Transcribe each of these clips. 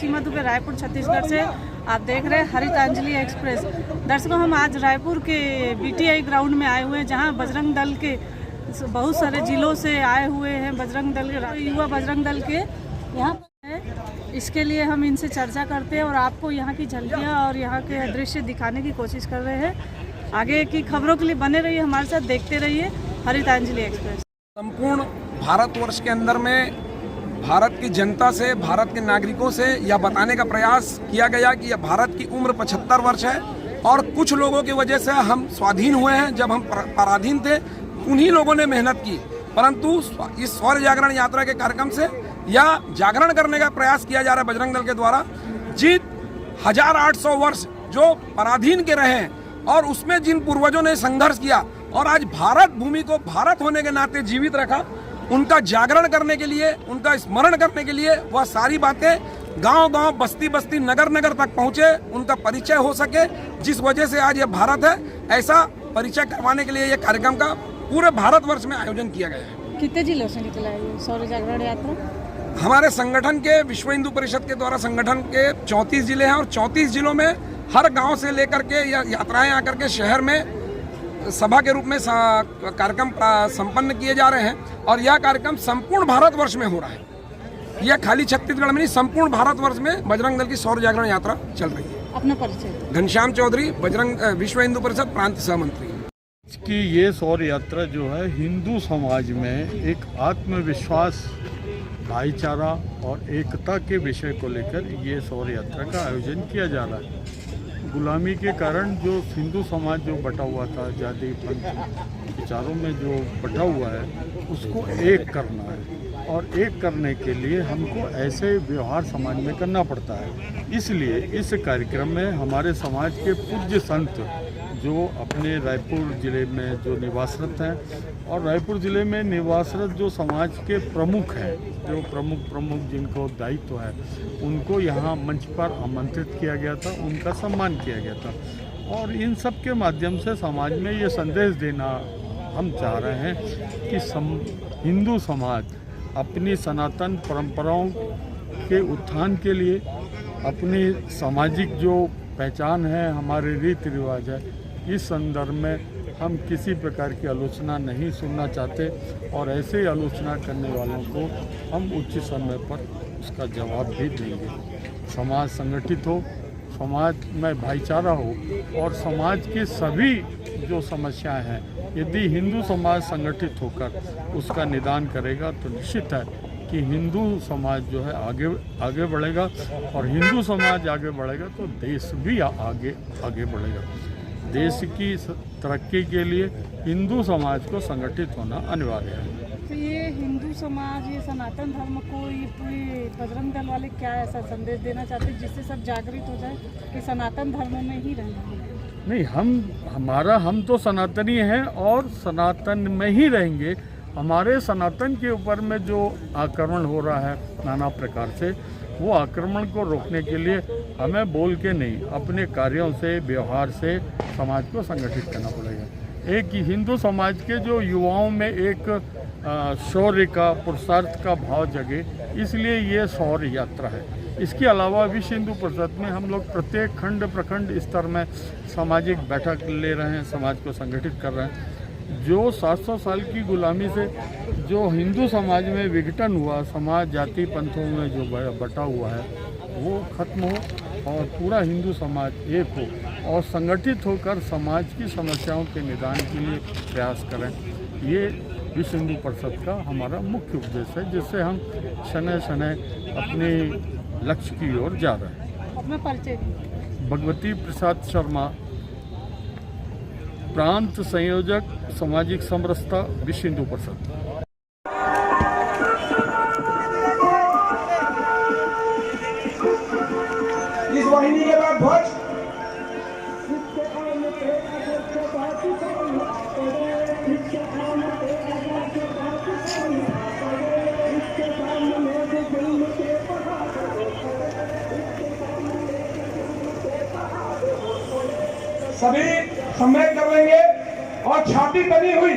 सीमा दुबे, रायपुर छत्तीसगढ़ से आप देख रहे हैं हरितांजलि एक्सप्रेस। दर्शकों, हम आज रायपुर के बीटीआई ग्राउंड में आए हुए हैं, जहां बजरंग दल के बहुत सारे जिलों से आए हुए हैं, बजरंग दल के युवा बजरंग दल के यहाँ पर है। इसके लिए हम इनसे चर्चा करते हैं और आपको यहाँ की झलकियाँ और यहाँ के दृश्य दिखाने की कोशिश कर रहे हैं। आगे की खबरों के लिए बने रहिए, हमारे साथ देखते रहिए हरितांजलि एक्सप्रेस। संपूर्ण भारतवर्ष के अंदर में भारत की जनता से, भारत के नागरिकों से यह बताने का प्रयास किया गया कि यह भारत की उम्र 75 वर्ष है और कुछ लोगों की वजह से हम स्वाधीन हुए हैं। जब हम पराधीन थे उन्हीं लोगों ने मेहनत की, परंतु इस सौर जागरण यात्रा के कार्यक्रम से यह जागरण करने का प्रयास किया जा रहा है बजरंग दल के द्वारा। जिन 1800 वर्ष जो पराधीन के रहे हैं और उसमें जिन पूर्वजों ने संघर्ष किया और आज भारत भूमि को भारत होने के नाते जीवित रखा, उनका जागरण करने के लिए, उनका स्मरण करने के लिए वह सारी बातें गांव-गांव, बस्ती-बस्ती, नगर-नगर तक पहुंचे, उनका परिचय हो सके। जिस वजह से आज यह भारत है, ऐसा परिचय करवाने के लिए यह कार्यक्रम का पूरे भारतवर्ष में आयोजन किया गया है। कितने जिलों से निकला है ये सौर जागरण यात्रा? हमारे संगठन के, विश्व हिंदू परिषद के द्वारा संगठन के 34 जिले हैं और 34 जिलों में हर गाँव से लेकर के यात्राएं आकर के शहर में सभा के रूप में कार्यक्रम संपन्न किए जा रहे हैं और यह कार्यक्रम संपूर्ण भारतवर्ष में हो रहा है। यह खाली छत्तीसगढ़ में नहीं, संपूर्ण भारतवर्ष में बजरंग दल की सौर जागरण यात्रा चल रही है। अपना परिचय। घनश्याम चौधरी, विश्व हिंदू परिषद प्रांत सहमंत्री। कि ये सौर यात्रा जो है हिंदू समाज में एक आत्मविश्वास, भाईचारा और एकता के विषय को लेकर ये सौर यात्रा का आयोजन किया जा रहा है। गुलामी के कारण जो हिंदू समाज जो बटा हुआ था, जाति पंथ विचारों में जो बटा हुआ है, उसको एक करना है और एक करने के लिए हमको ऐसे व्यवहार समाज में करना पड़ता है। इसलिए इस कार्यक्रम में हमारे समाज के पूज्य संत जो अपने रायपुर ज़िले में जो निवासरत हैं और रायपुर ज़िले में निवासरत जो समाज के प्रमुख हैं, जो प्रमुख जिनको दायित्व है, उनको यहाँ मंच पर आमंत्रित किया गया था, उनका सम्मान किया गया था। और इन सब के माध्यम से समाज में ये संदेश देना हम चाह रहे हैं कि हिंदू समाज अपनी सनातन परंपराओं के उत्थान के लिए, अपनी सामाजिक जो पहचान है, हमारे रीति रिवाज है, इस संदर्भ में हम किसी प्रकार की आलोचना नहीं सुनना चाहते और ऐसे आलोचना करने वालों को हम उचित समय पर उसका जवाब भी देंगे। समाज संगठित हो, समाज में भाईचारा हो और समाज की सभी जो समस्याएं हैं, यदि हिंदू समाज संगठित होकर उसका निदान करेगा तो निश्चित है कि हिंदू समाज जो है आगे बढ़ेगा और हिंदू समाज आगे बढ़ेगा तो देश भी आगे बढ़ेगा। देश की तरक्की के लिए हिंदू समाज को संगठित होना अनिवार्य है। तो ये हिंदू समाज, ये सनातन धर्म को ये पूरी बजरंग दल वाले क्या ऐसा संदेश देना चाहते हैं जिससे सब जागृत हो जाए कि सनातन धर्म में ही रहना है? नहीं, हम तो सनातनी हैं और सनातन में ही रहेंगे। हमारे सनातन के ऊपर में जो आक्रमण हो रहा है नाना प्रकार से, वो आक्रमण को रोकने के लिए हमें बोल के नहीं, अपने कार्यों से, व्यवहार से समाज को संगठित करना पड़ेगा। एक हिंदू समाज के जो युवाओं में एक शौर्य का, पुरुषार्थ का भाव जगे, इसलिए ये सौर यात्रा है। इसके अलावा विश्व हिंदू परिषद में हम लोग प्रत्येक खंड प्रखंड स्तर में सामाजिक बैठक ले रहे हैं, समाज को संगठित कर रहे हैं। जो 700 साल की गुलामी से जो हिंदू समाज में विघटन हुआ, समाज जाति पंथों में जो बटा हुआ है, वो खत्म हो और पूरा हिंदू समाज एक हो और संगठित होकर समाज की समस्याओं के निदान के लिए प्रयास करें। ये विश्व हिंदू परिषद का हमारा मुख्य उद्देश्य है, जिससे हम शनय शनय अपने लक्ष्य की ओर जा रहे हैं। अपना परिचय। भगवती प्रसाद शर्मा, प्रांत संयोजक, सामाजिक समरसता, विश्व हिंदू परिषद। इस वाहिनी के बाद ध्वज। सभी सम्मेलन कर लेंगे और छाती तनी हुई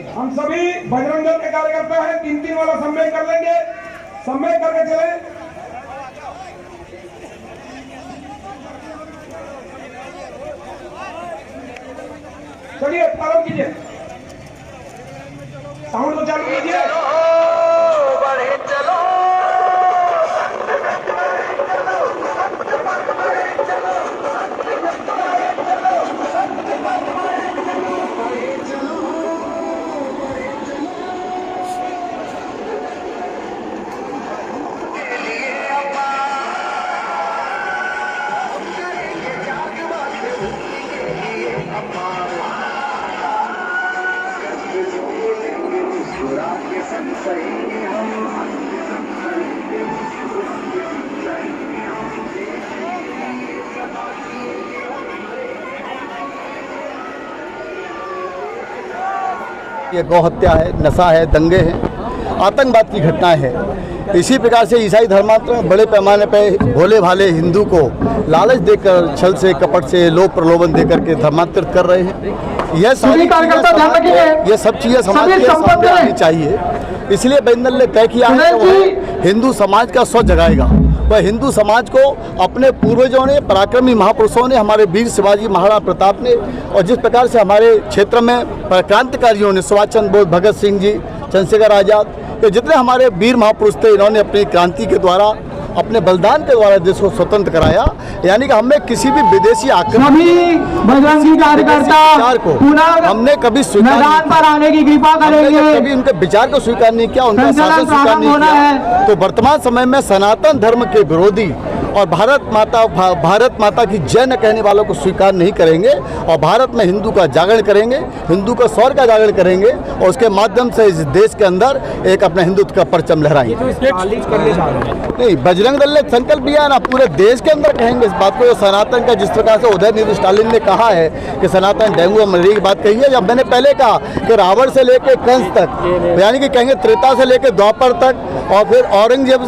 हम सभी बजरंग दल के कार्यकर्ता हैं, 3-3 वाला सम्मेलन कर लेंगे। सम्मेलन करके चले। चलिए प्रारंभ कीजिए, साउंड को चालू कीजिए। ये गौ हत्या है, नशा है, दंगे हैं, आतंकवाद की घटनाएं हैं। इसी प्रकार से ईसाई धर्मांतर में बड़े पैमाने पर भोले भाले हिंदू को लालच देकर, छल से, कपट से, लोभ प्रलोभन देकर के धर्मांतरित कर रहे हैं। यह सब चीज़ें समाज के सामने आनी चाहिए। इसलिए बजरंग दल ने तय किया है कि वह हिंदू समाज का स्व जगाएगा। वह हिंदू समाज को अपने पूर्वजों ने, पराक्रमी महापुरुषों ने, हमारे वीर शिवाजी महाराणा प्रताप ने, और जिस प्रकार से हमारे क्षेत्र में क्रांतिकारियों ने, सुभाष चंद्र बोस, भगत सिंह जी, चंद्रशेखर आज़ाद, ये जितने हमारे वीर महापुरुष थे, इन्होंने अपनी क्रांति के द्वारा, अपने बलिदान के द्वारा देश को स्वतंत्र कराया। यानी कि हमें किसी भी विदेशी आक्रमण को हमने कभी स्वीकार पर आने की कृपा करेंगे, कभी उनके विचार को स्वीकार नहीं किया, उनका शासन स्वीकार नहीं किया। तो वर्तमान समय में सनातन धर्म के विरोधी और भारत माता की जय न कहने वालों को स्वीकार नहीं करेंगे, और भारत में हिंदू का जागरण करेंगे, हिंदू का स्वर का जागरण करेंगे, और उसके माध्यम से इस देश के अंदर एक अपना हिंदुत्व का परचम लहराएंगे। नहीं, बजरंग दल ने संकल्प लिया है ना, पूरे देश के अंदर कहेंगे इस बात को। सनातन का जिस प्रकार से उदयनिधि स्टालिन ने कहा है कि सनातन डेंगू और मलेरिया की बात कही है, जब मैंने पहले कहा कि रावण से लेकर कंस तक, यानी कि कहेंगे त्रेता से लेकर द्वापर तक, और फिर औरंगजेब,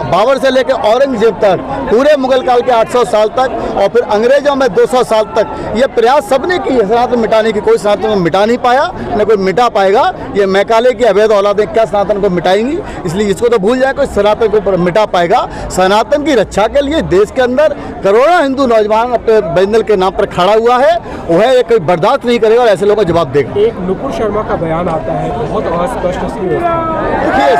बाबर से लेकर औरंगजेब तक, पूरे मुगल काल के 800 साल तक, और फिर अंग्रेजों में 200 साल तक, ये प्रयास सबने की है सनातन मिटाने की। कोई सनातन को मिटा नहीं पाया, न कोई मिटा पाएगा। ये मैकाले की अवैध औलादें क्या सनातन को मिटाएंगी? इसलिए इसको तो भूल जाए, कोई सनातन को मिटा पाएगा। सनातन की रक्षा के लिए देश के अंदर करोड़ों हिंदू नौजवान अपने बजरंग दल के नाम पर खड़ा हुआ है, वह एक बर्दाश्त नहीं करेगा और ऐसे लोगों को जवाब देगा। एक नुपुर शर्मा का बयान आता है, बहुत अस्पष्ट। देखिए,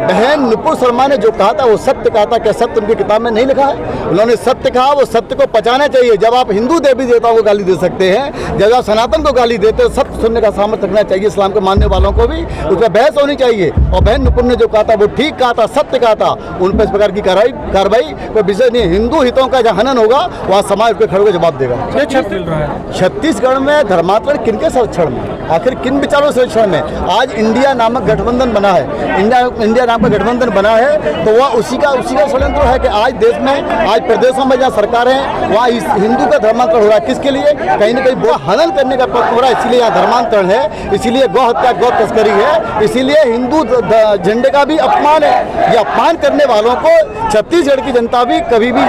बहन नुपुर शर्मा ने जो कहा था वो सत्य कहा था। क्या सत्य उनकी किताब में नहीं लिखा है? उन्होंने सत्य कहा, वो सत्य को पचाना चाहिए। जब आप हिंदू देवी देवताओं को गाली दे सकते हैं, जब आप सनातन को गाली देते हैं, सत्य सुनने का सामर्थ्य रखना चाहिए इस्लाम के मानने वालों को भी। उस पर बहस होनी चाहिए। और बहन नुपुर ने जो कहा था वो ठीक कहा था, सत्य कहा था। उन पर इस प्रकार की कार्रवाई कोई विषय नहीं। हिंदू हितों का जहाँ हनन होगा वहाँ समाज को खड़े होकर जवाब देगा। छत्तीसगढ़ में धर्मांतरण किनके संरक्षण में, आखिर किन विचारों संरक्षण में? आज इंडिया नामक गठबंधन बना है, इंडिया नाम का गठबंधन बना है, तो वह उसी का षड्यंत्र है कि आज देश में, आज प्रदेशों में जहाँ सरकार है वहाँ हिंदू का धर्मांतरण हो रहा है। किसके लिए? कहीं न कहीं वो हनन करने का प्रयत्न हो रहा है, इसीलिए यहाँ धर्मांतरण है, इसीलिए गौ हत्या, गौ तस्करी है, इसीलिए हिंदू झंडे का भी अपमान है। ये अपमान करने वालों को छत्तीसगढ़ की जनता भी कभी भी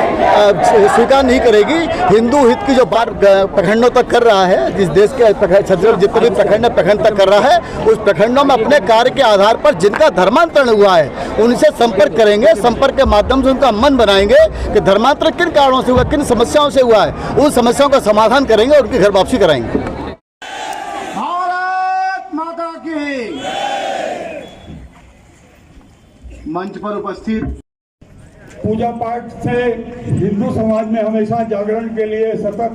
स्वीकार नहीं करेगी। हिंदू हित की जो बात प्रखंडों तक कर रहा है, जिस देश के छत्तीसगढ़ जितने भी प्रखंड तक कर रहा है, उस प्रखंडों में अपने कार्य के आधार पर जिनका धर्मांतरण हुआ है उनसे संपर्क करेंगे, संपर्क के माध्यम से उनका मन बनाएंगे कि धर्मांतरण किन कारणों से हुआ, किन समस्याओं से हुआ है, उन समस्याओं का समाधान करेंगे और उनकी घर वापसी कराएंगे। भारत माता की। मंच पर उपस्थित पूजा पाठ से हिंदू समाज में हमेशा जागरण के लिए सतत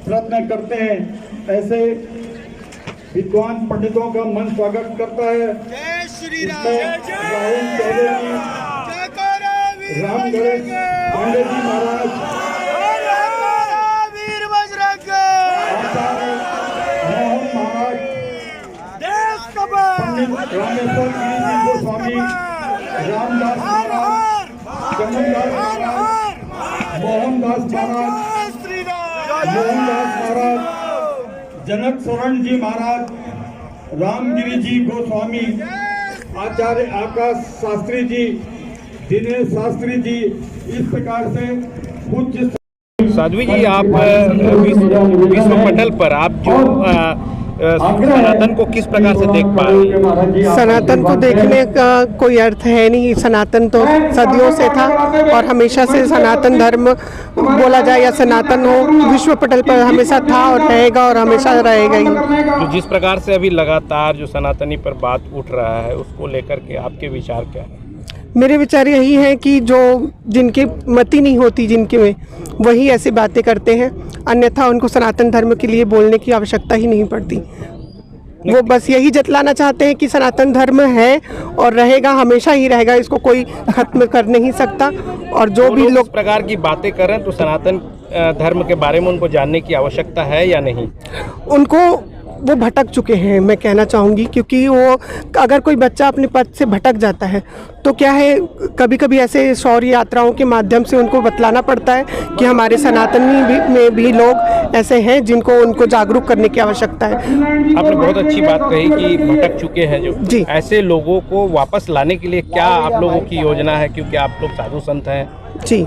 प्रयत्न करते हैं, ऐसे विद्वान पंडितों का मन स्वागत करता है। जय श्री राम। राहुल चौधरी जी, राम गणेश पांडे जी महाराज, वीर बजरंग, मोहन महाराज, पंडित रामेश्वर गिरी जी गोस्वामी, रामदास महाराज, चमनदास महाराज, मोहनदास महाराज, जनक स्वर्ण जी महाराज, रामगिरी जी गोस्वामी, आचार्य आकाश शास्त्री जी, दिनेश शास्त्री जी, इस प्रकार से कुछ। साध्वी जी, आप विश्व पटल पर आप जो सनातन को किस प्रकार से देख पा रही है? सनातन को देखने का कोई अर्थ है नहीं। सनातन तो सदियों से था और हमेशा से सनातन धर्म बोला जाए या सनातन हो, विश्व पटल पर हमेशा था और रहेगा और हमेशा रहेगा ही। तो जिस प्रकार से अभी लगातार जो सनातनी पर बात उठ रहा है, उसको लेकर के आपके विचार क्या है? मेरे विचार यही है कि जो जिनकी मति नहीं होती जिनके में, वही ऐसी बातें करते हैं, अन्यथा उनको सनातन धर्म के लिए बोलने की आवश्यकता ही नहीं पड़ती। वो बस यही जतलाना चाहते हैं कि सनातन धर्म है और रहेगा, हमेशा ही रहेगा, इसको कोई खत्म कर नहीं सकता। और जो भी लोग इस प्रकार की बातें करें तो सनातन धर्म के बारे में उनको जानने की आवश्यकता है या नहीं? उनको वो भटक चुके हैं, मैं कहना चाहूँगी, क्योंकि वो अगर कोई बच्चा अपने पथ से भटक जाता है तो क्या है, कभी कभी ऐसे शौर्य यात्राओं के माध्यम से उनको बतलाना पड़ता है कि हमारे सनातनी में भी लोग ऐसे हैं जिनको उनको जागरूक करने की आवश्यकता है। आपने बहुत अच्छी बात कही कि भटक चुके हैं जो जी। ऐसे लोगों को वापस लाने के लिए क्या आप लोगों की योजना है, क्योंकि आप लोग साधु संत हैं? जी,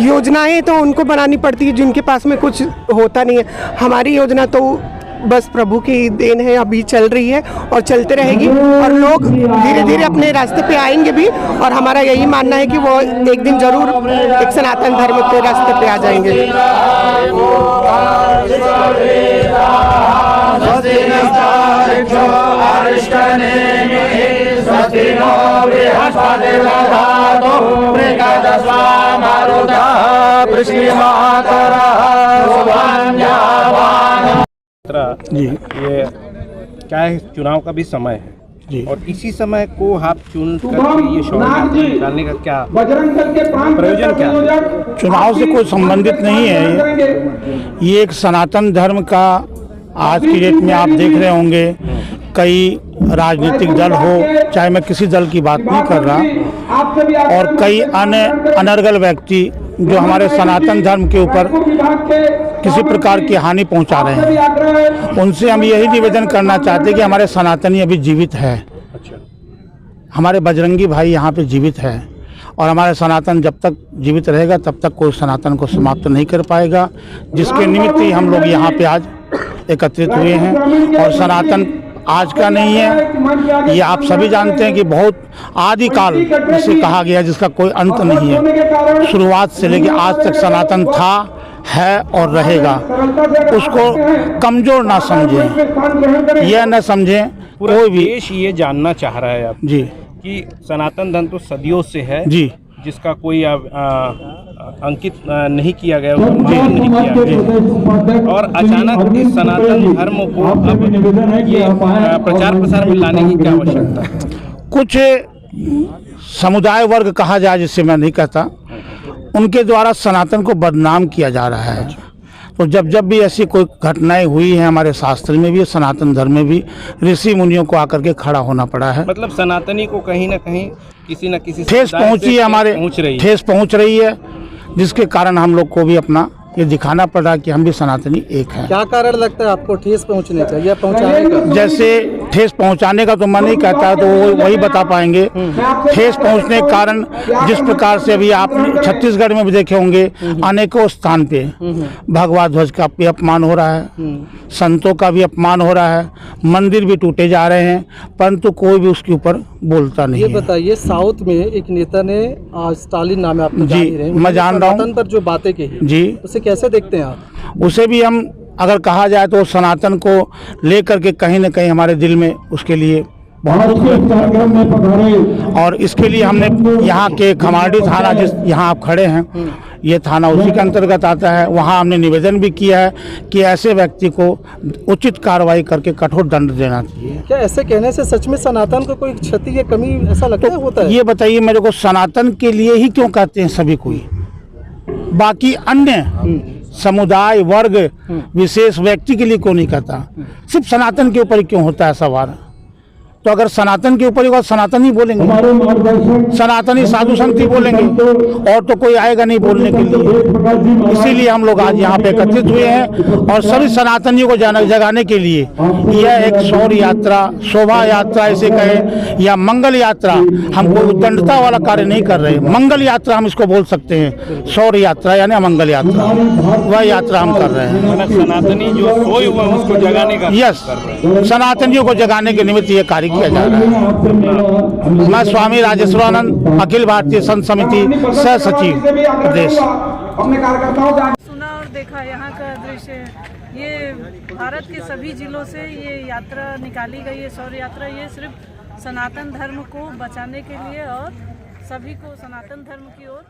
योजनाएं तो उनको बनानी पड़ती है जिनके पास में कुछ होता नहीं है। हमारी योजना तो बस प्रभु की देन है, अभी चल रही है और चलते रहेगी और लोग धीरे धीरे अपने रास्ते पे आएंगे भी। और हमारा यही मानना है कि वो एक दिन जरूर एक सनातन धर्म के रास्ते पे आ जाएंगे। जी, ये क्या है, चुनाव का भी समय है जी। और इसी समय को आप चुन करके ये शौर्य यात्रा निकालने का क्या प्रयोजन क्या है? चुनाव से कोई संबंधित नहीं है ये एक सनातन धर्म का आज की डेट में आप देख रहे होंगे कई राजनीतिक दल हो, चाहे मैं किसी दल की बात नहीं कर रहा, और कई अन्य अनर्गल व्यक्ति जो हमारे सनातन धर्म के ऊपर किसी प्रकार की हानि पहुंचा रहे हैं, उनसे हम यही निवेदन करना चाहते हैं कि हमारे सनातनी अभी जीवित है। हमारे बजरंगी भाई यहाँ पे जीवित है और हमारे सनातन जब तक जीवित रहेगा तब तक कोई सनातन को समाप्त नहीं कर पाएगा, जिसके निमित्त ही हम लोग यहाँ पे आज एकत्रित हुए हैं। और सनातन आज का नहीं है, ये आप सभी जानते हैं कि बहुत आदिकाल जिसे कहा गया जिसका कोई अंत नहीं है, शुरुआत से लेकर आज तक सनातन था, है और रहेगा। उसको कमजोर ना समझें, यह न समझें कोई भी। देश ये जानना चाह रहा है आप जी कि सनातन धर्म तो सदियों से है जी, जिसका कोई अंकित नहीं किया गया, नहीं किया गया, और अचानक इस सनातन धर्म को अब ये प्रचार प्रसार में लाने की क्या आवश्यकता है? कुछ समुदाय वर्ग कहा जाए जिससे मैं नहीं कहता, उनके द्वारा सनातन को बदनाम किया जा रहा है। तो जब भी ऐसी कोई घटनाएं हुई हैं हमारे शास्त्र में भी, सनातन धर्म में भी, ऋषि मुनियों को आकर के खड़ा होना पड़ा है। मतलब सनातनी को कहीं ना कहीं किसी न किसी ठेस पहुंची है, हमारे ठेस पहुंच रही है, जिसके कारण हम लोग को भी अपना ये दिखाना पड़ रहा है कि हम भी सनातनी एक हैं। क्या कारण लगता है आपको ठेस पहुंचने का या पहुंचाने का? जैसे ठेस पहुंचाने का तो मैं नहीं कहता, तो वो वही बता पाएंगे। ठेस पहुंचने के कारण जिस प्रकार से अभी आप छत्तीसगढ़ में भी देखे होंगे अनेकों स्थान पे भगवा ध्वज का भी अपमान हो रहा है, संतों का भी अपमान हो रहा है, मंदिर भी टूटे जा रहे हैं, परंतु कोई भी उसके ऊपर बोलता नहीं है। ये बताइए, साउथ में एक नेता ने स्टालिन नाम है, आप जी मैं जान रहा हूँ, पर जो बातें कही जी, उसे कैसे देखते हैं आप? उसे भी हम अगर कहा जाए तो सनातन को लेकर के कहीं न कहीं हमारे दिल में उसके लिए बहुत, और इसके लिए हमने यहाँ के खमाड़ी थाना, जिस यहाँ आप खड़े हैं, ये थाना उसी के अंतर्गत आता है, वहाँ हमने निवेदन भी किया है कि ऐसे व्यक्ति को उचित कार्रवाई करके कठोर दंड देना चाहिए। क्या ऐसे कहने से सच में सनातन को कोई क्षति या कमी ऐसा लगता है होता है? ये बताइए मेरे को, सनातन के लिए ही क्यों कहते हैं सभी कोई, बाकी अन्य समुदाय वर्ग विशेष व्यक्ति के लिए क्यों नहीं कहता? सिर्फ सनातन के ऊपर क्यों होता है सवाल? तो अगर सनातन के ऊपर होगा सनातन ही बोलेंगे, सनातनी साधु संत ही बोलेंगे, और तो कोई आएगा नहीं बोलने के लिए। इसीलिए हम लोग आज यहाँ पे एकत्रित हुए हैं और सभी सनातनियों को जगाने के लिए यह एक शौर्य यात्रा, शोभा यात्रा ऐसे कहे या मंगल यात्रा, हम कोई उद्दंडता वाला कार्य नहीं कर रहे, मंगल यात्रा हम इसको बोल सकते हैं। शौर्य यात्रा यानी अमंगल यात्रा, वह यात्रा हम कर रहे हैं। सनातनी जो सोए हुए हैं उसको जगाने का, यस, सनातनियों को जगाने के निमित्त ये कार्य किया जा रहा है। मैं स्वामी राजेश्वरानंद, अखिल भारतीय संत समिति सह सचिव प्रदेश। सुना और देखा यहाँ का दृश्य, ये भारत के सभी जिलों से ये यात्रा निकाली गई है, शौर्य यात्रा। ये सिर्फ सनातन धर्म को बचाने के लिए और सभी को सनातन धर्म की ओर